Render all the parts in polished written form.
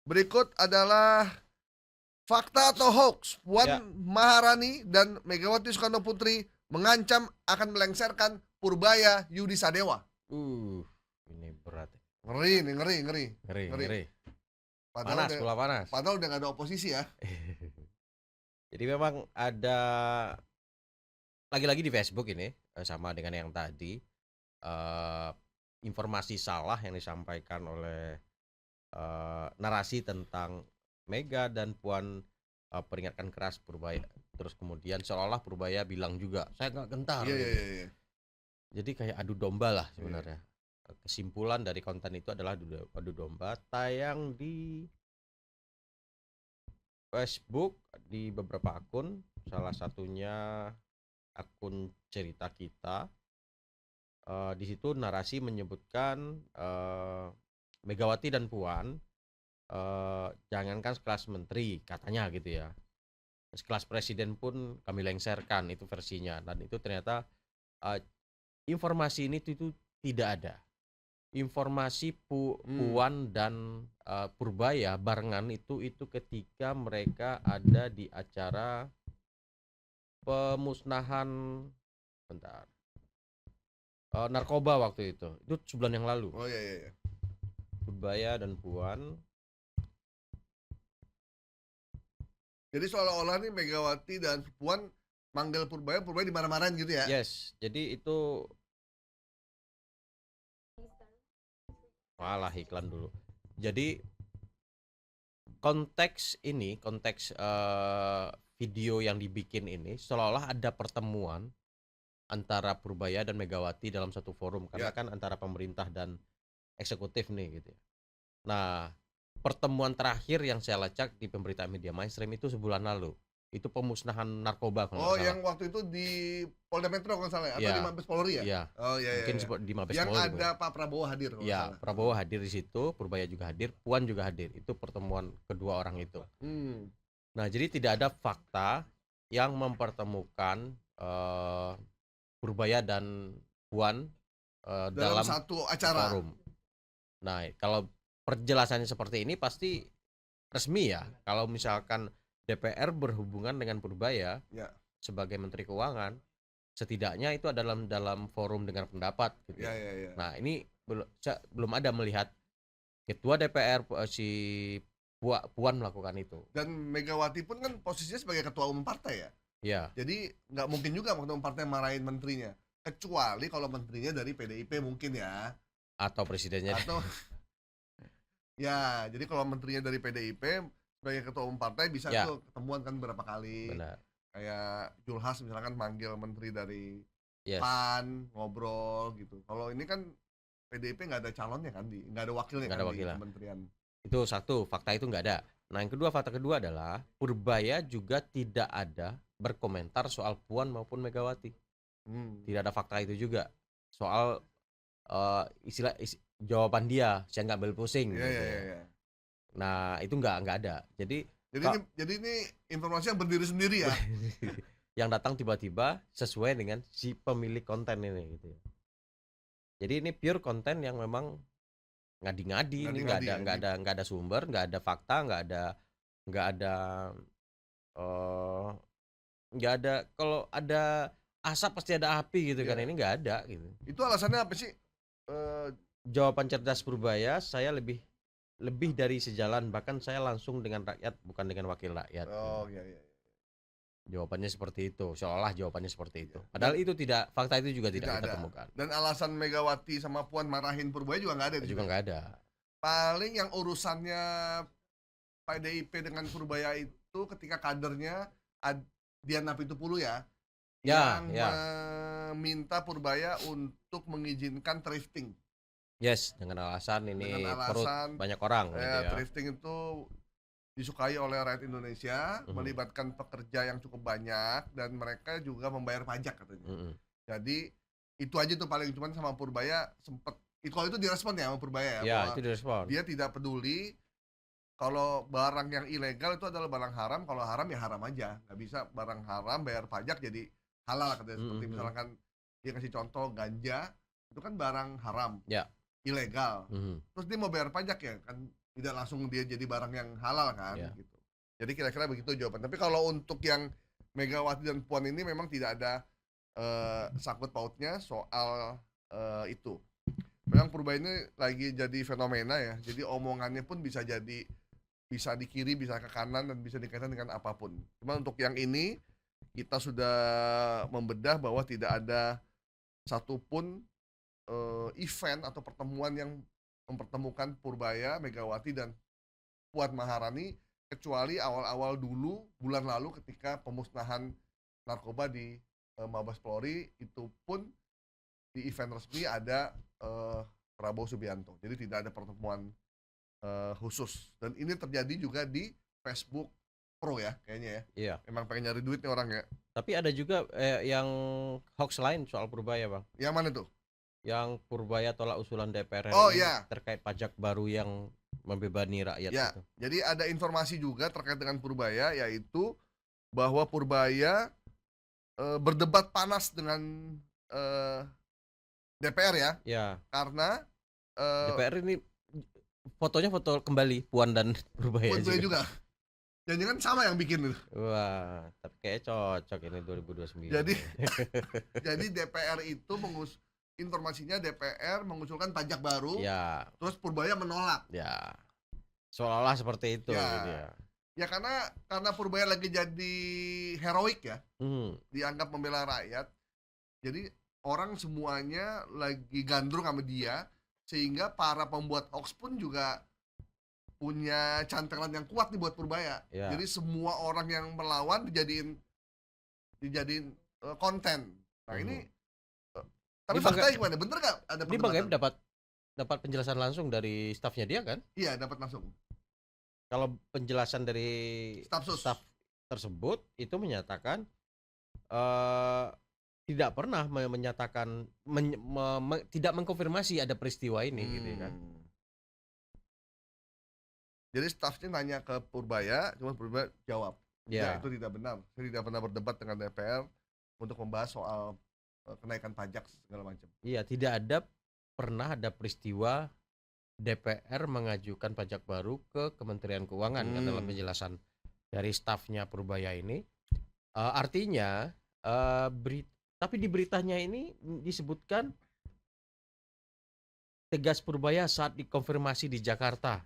Berikut adalah fakta atau hoax. Ya. Puan Maharani dan Megawati Soekarno Putri mengancam akan melengsarkan Purbaya Yudi Sadewa. Ini berat. Ngeri nih, ngeri. Ngeri. Padahal Panas, bola panas. Padahal udah gak ada oposisi ya. Jadi memang ada lagi-lagi di Facebook ini sama dengan yang tadi informasi salah yang disampaikan oleh narasi tentang Mega dan Puan peringatkan keras Purbaya. Terus kemudian seolah-olah Purbaya bilang juga saya nggak gentar. Iya. Jadi kayak adu domba lah sebenarnya. Kesimpulan dari konten itu adalah adu domba, tayang di Facebook di beberapa akun, salah satunya akun Cerita Kita. Di situ narasi menyebutkan Megawati dan Puan jangankan sekelas menteri katanya gitu ya, sekelas presiden pun kami lengserkan, itu versinya. Dan itu ternyata informasi ini itu tidak ada. Informasi Puan dan Purbaya barengan itu ketika mereka ada di acara pemusnahan narkoba waktu itu sebulan yang lalu. Oh iya. Purbaya dan Puan. Jadi seolah-olah nih Megawati dan Puan manggil Purbaya dimarah-marahin gitu ya? Yes, jadi itu malah iklan dulu. Jadi konteks video yang dibikin ini seolah-olah ada pertemuan antara Purbaya dan Megawati dalam satu forum, karena kan antara pemerintah dan eksekutif nih gitu ya. Nah, pertemuan terakhir yang saya lacak di pemberitaan media mainstream itu sebulan lalu. Itu pemusnahan narkoba kalau nggak salah. Yang waktu itu di Polda Metro kalau nggak salah ya? Atau di Mabes Polri ya? Iya. Oh iya. Mungkin di Mabes Yang Polri. ada Pak Prabowo hadir kalau nggak salah. Prabowo hadir di situ, Purbaya juga hadir, Puan juga hadir. Itu pertemuan kedua orang itu. Nah, jadi tidak ada fakta yang mempertemukan Purbaya dan Puan dalam satu acara. Forum. Nah, kalau perjelasannya seperti ini pasti resmi ya. Kalau misalkan DPR berhubungan dengan Purbaya sebagai Menteri Keuangan, setidaknya itu adalah dalam forum dengar pendapat gitu. Ya. Nah, ini belum ada melihat ketua DPR si Puan melakukan itu. Dan Megawati pun kan posisinya sebagai ketua umum partai ya. Iya. Jadi nggak mungkin juga ketua umum partai marahin menterinya, kecuali kalau menterinya dari PDIP mungkin ya. Atau presidennya. Atau ya, jadi kalau menterinya dari PDIP sebagai ketua umum partai bisa tuh ketemuan kan berapa kali. Benar. Kayak Julhas misalkan manggil menteri dari PAN ngobrol gitu. Kalau ini kan PDIP nggak ada calonnya kan, nggak ada wakilnya kan di kementerian. Itu satu, fakta itu nggak ada. Nah, yang kedua, fakta kedua adalah Purbaya juga tidak ada berkomentar soal Puan maupun Megawati. Tidak ada fakta itu juga soal jawaban dia, saya nggak ambil pusing. Iya. Nah, itu nggak ada. Jadi ini informasi yang berdiri sendiri ya. Yang datang tiba-tiba sesuai dengan si pemilik konten ini gitu ya. Jadi ini pure konten yang memang ngadi-ngadi, ini nggak ada sumber, nggak ada fakta, nggak ada kalau ada asap pasti ada api gitu kan. Ini nggak ada gitu. Itu alasannya apa sih? Jawaban cerdas Purbaya, saya lebih dari sejalan, bahkan saya langsung dengan rakyat bukan dengan wakil rakyat. Oh iya. Jawabannya seperti itu, seolah jawabannya seperti itu. Padahal itu tidak, fakta itu juga tidak kita temukan. Dan alasan Megawati sama Puan marahin Purbaya juga nggak ada. Juga nggak ada. Paling yang urusannya PDIP dengan Purbaya itu ketika kadernya Dian Apitupulu yang meminta Purbaya untuk mengizinkan thrifting. Yes, dengan alasan ini perut banyak orang. Thrifting itu disukai oleh rakyat Indonesia, melibatkan pekerja yang cukup banyak dan mereka juga membayar pajak katanya. Jadi itu aja tuh paling, cuman sama Purbaya sempet kalau itu direspon ya sama Purbaya ya. Itu direspon. Dia tidak peduli kalau barang yang ilegal itu adalah barang haram, kalau haram ya haram aja. Nggak bisa barang haram bayar pajak jadi halal katanya. Seperti misalkan dia kasih contoh ganja, itu kan barang haram. Ilegal. Terus dia mau bayar pajak ya kan, tidak langsung dia jadi barang yang halal kan, Iya. gitu. Jadi kira-kira begitu jawaban. Tapi kalau untuk yang Megawati dan Puan ini memang tidak ada sangkut pautnya soal itu. Memang Purba ini lagi jadi fenomena ya. Jadi omongannya pun bisa di kiri, bisa ke kanan, dan bisa dikaitkan dengan apapun. Cuma untuk yang ini kita sudah membedah bahwa tidak ada satupun event atau pertemuan yang mempertemukan Purbaya, Megawati, dan Puan Maharani, kecuali awal-awal dulu bulan lalu ketika pemusnahan narkoba di Mabes Polri, itu pun di event resmi ada Prabowo Subianto. Jadi tidak ada pertemuan khusus. Dan ini terjadi juga di Facebook Pro ya kayaknya ya. Iya. Emang pengen nyari duit nih orang ya. Tapi ada juga yang hoax lain soal Purbaya, Bang. Yang mana tuh? Yang Purbaya tolak usulan DPR Oh RI ya. terkait pajak baru yang membebani rakyat Ya, itu. jadi ada informasi juga terkait dengan Purbaya, yaitu bahwa Purbaya berdebat panas dengan DPR ya, Ya, karena DPR ini fotonya foto kembali Puan dan Purbaya Purbaya juga. Jangan-jangan sama yang bikin itu. Wah, tapi kayak cocok ini 2029. Jadi DPR itu informasinya DPR mengusulkan pajak baru, ya, terus Purbaya menolak. ya, seolah-olah seperti itu. Ya. Gitu ya. Ya karena Purbaya lagi jadi heroik ya, dianggap membela rakyat. Jadi orang semuanya lagi gandrung sama dia, sehingga para pembuat hoax pun juga punya cantelan yang kuat nih buat Purbaya. Ya. Jadi semua orang yang melawan dijadiin konten. Nah ini tapi faktanya gimana? Bener nggak ada Ini perdebatan? bagaimana dapat penjelasan langsung dari stafnya dia kan? Iya, dapat langsung. Kalau penjelasan dari Staf tersebut itu menyatakan tidak pernah menyatakan tidak mengkonfirmasi ada peristiwa ini gitu kan. Jadi stafnya nanya ke Purbaya, cuma Purbaya jawab, Ya. itu tidak benar. Saya tidak pernah berdebat dengan DPR untuk membahas soal kenaikan pajak segala macam. Iya, tidak pernah ada peristiwa DPR mengajukan pajak baru ke Kementerian Keuangan kan, dalam penjelasan dari stafnya Purbaya ini. Artinya tapi di beritanya ini disebutkan tegas Purbaya saat dikonfirmasi di Jakarta.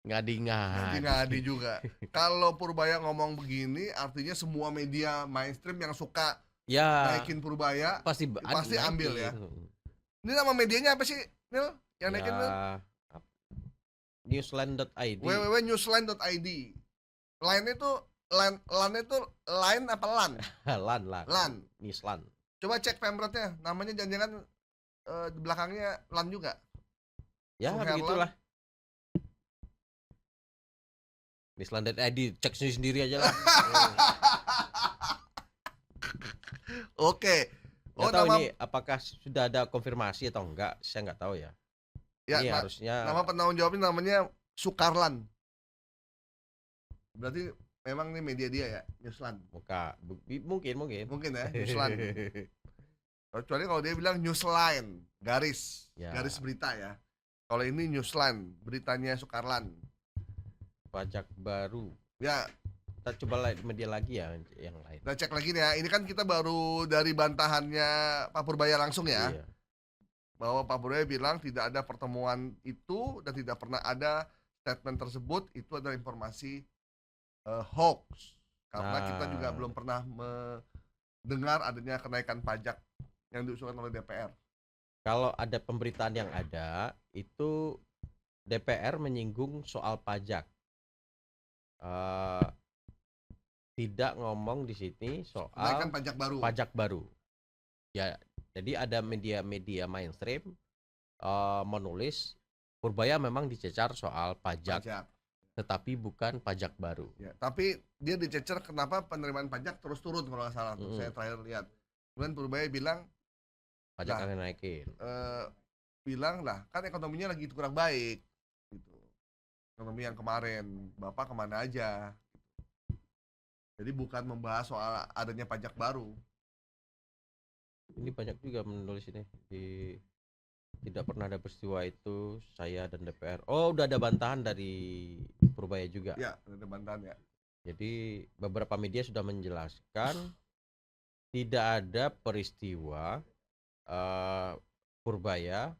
Ngadi-ngadi juga. Kalau Purbaya ngomong begini, artinya semua media mainstream yang suka naikin Purbaya pasti ambil ya. Ini nama medianya apa sih, Nil? Yang naikin Nil? Newsline.id. www.newsline.id. Line itu line apa lan? Lan. Newsline. Coba cek pemretnya, namanya jangan-jangan di belakangnya lan juga. Ya, begitulah. Newsline.id, cek sendiri aja lah. Oke. Nggak tahu ini apakah sudah ada konfirmasi atau enggak, saya nggak tahu ya. Ya, ini harusnya nama penanggung jawabnya namanya Sukarlan. Berarti memang ini media dia ya, Newsland. Mungkin ya, Newsland. Kecuali kalau dia bilang Newsline, garis berita ya. Kalau ini Newsline, beritanya Sukarlan. Pajak baru. Ya, kita coba media lagi ya yang lain. Kita cek lagi nih ya. Ini kan kita baru dari bantahannya Pak Purbaya langsung ya. Iya. Bahwa Pak Purbaya bilang tidak ada pertemuan itu dan tidak pernah ada statement tersebut. Itu adalah informasi hoax. Karena kita juga belum pernah mendengar adanya kenaikan pajak yang diusulkan oleh DPR. Kalau ada pemberitaan yang ada, itu DPR menyinggung soal pajak. Tidak ngomong di sini soal kenaikan pajak baru. Ya, jadi ada media-media mainstream menulis Purbaya memang dicecar soal pajak. Tetapi bukan pajak baru. Ya, tapi dia dicecar kenapa penerimaan pajak terus turun kalau nggak salah. Saya terakhir lihat. Kemudian Purbaya bilang pajak akan naikin. Bilang lah, kan ekonominya lagi kurang baik. Gitu. Ekonomi yang kemarin, Bapak kemana aja? Jadi bukan membahas soal adanya pajak baru. Ini banyak juga menulis ini di Tidak pernah ada peristiwa itu, saya dan DPR. Oh, udah ada bantahan dari Purbaya juga. Ya, ada bantahan ya. Jadi beberapa media sudah menjelaskan tidak ada peristiwa Purbaya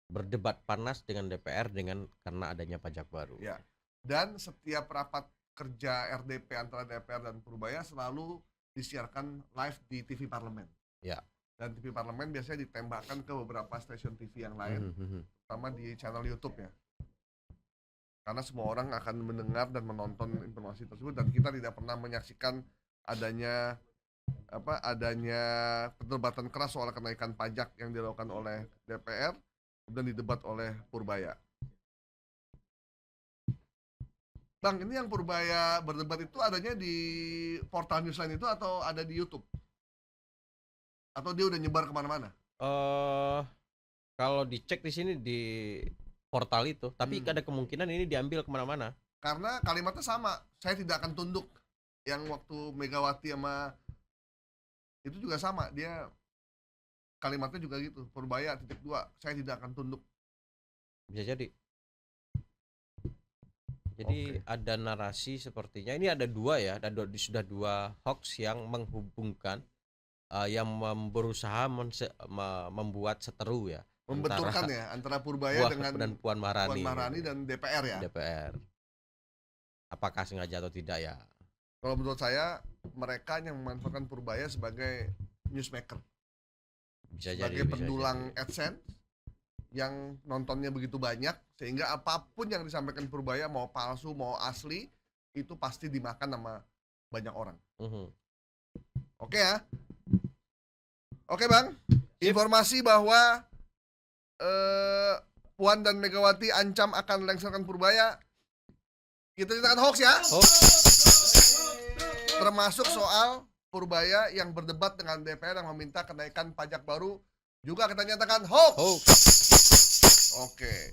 berdebat panas dengan DPR karena adanya pajak baru. Ya. Dan setiap rapat kerja RDP antara DPR dan Purbaya selalu disiarkan live di TV Parlemen. Ya. Dan TV Parlemen biasanya ditembakkan ke beberapa stasiun TV yang lain, terutama di channel YouTube ya. Karena semua orang akan mendengar dan menonton informasi tersebut, dan kita tidak pernah menyaksikan adanya perdebatan keras soal kenaikan pajak yang dilakukan oleh DPR dan didebat oleh Purbaya. Bang, ini yang Purbaya berdebat itu adanya di portal Newsline itu atau ada di YouTube? Atau dia udah nyebar kemana-mana? Kalau dicek di sini di portal itu, tapi ada kemungkinan ini diambil kemana-mana. Karena kalimatnya sama, saya tidak akan tunduk. Yang waktu Megawati sama itu juga sama, dia kalimatnya juga gitu. Purbaya _2, saya tidak akan tunduk. Bisa jadi. Jadi ada narasi sepertinya ini ada dua ya, sudah dua hoax yang menghubungkan, yang berusaha membuat seteru ya, membenturkan antara Purbaya dengan Puan Maharani dan DPR ya. DPR. Apakah sengaja atau tidak ya? Kalau menurut saya mereka yang memanfaatkan Purbaya sebagai newsmaker, sebagai pendulang AdSense yang nontonnya begitu banyak, sehingga apapun yang disampaikan Purbaya mau palsu mau asli itu pasti dimakan sama banyak orang. Oke ya. Oke Bang, informasi bahwa Puan dan Megawati ancam akan lengsarkan Purbaya, kita nyatakan hoax ya. Termasuk soal Purbaya yang berdebat dengan DPR yang meminta kenaikan pajak baru juga kita nyatakan hoax. Oke.